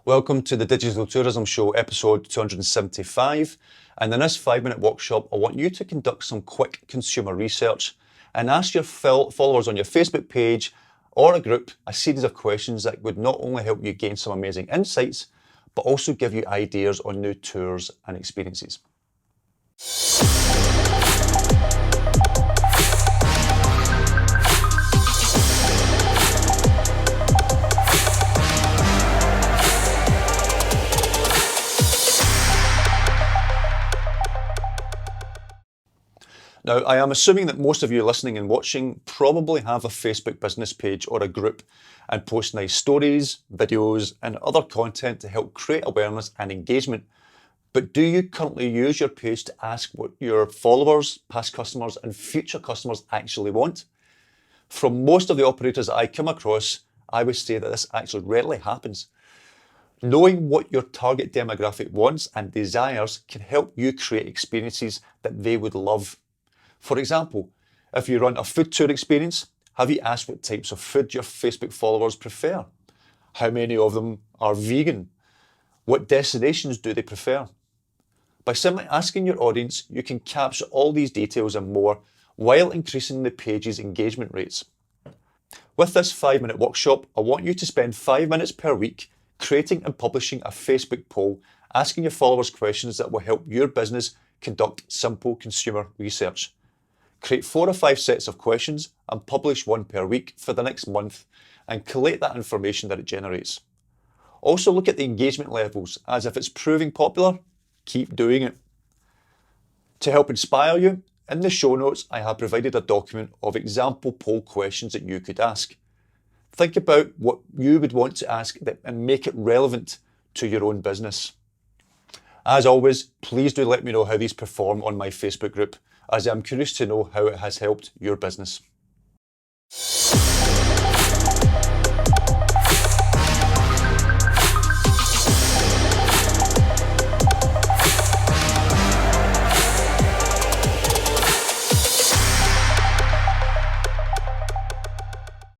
Welcome to the Digital Tourism Show, episode 275. And in this 5-minute workshop, I want you to conduct some quick consumer research and ask your followers on your Facebook page or a group a series of questions that would not only help you gain some amazing insights, but also give you ideas on new tours and experiences. Now, I am assuming that most of you listening and watching probably have a Facebook business page or a group and post nice stories, videos, and other content to help create awareness and engagement. But do you currently use your page to ask what your followers, past customers, and future customers actually want? From most of the operators that I come across, I would say that this actually rarely happens. Knowing what your target demographic wants and desires can help you create experiences that they would love. For example, if you run a food tour experience, have you asked what types of food your Facebook followers prefer? How many of them are vegan? What destinations do they prefer? By simply asking your audience, you can capture all these details and more while increasing the page's engagement rates. With this 5-minute workshop, I want you to spend 5 minutes per week creating and publishing a Facebook poll asking your followers questions that will help your business conduct simple consumer research. Create 4 or 5 sets of questions and publish one per week for the next month and collate that information that it generates. Also look at the engagement levels, as if it's proving popular, keep doing it. To help inspire you, in the show notes I have provided a document of example poll questions that you could ask. Think about what you would want to ask and make it relevant to your own business. As always, please do let me know how these perform on my Facebook group, as I'm curious to know how it has helped your business.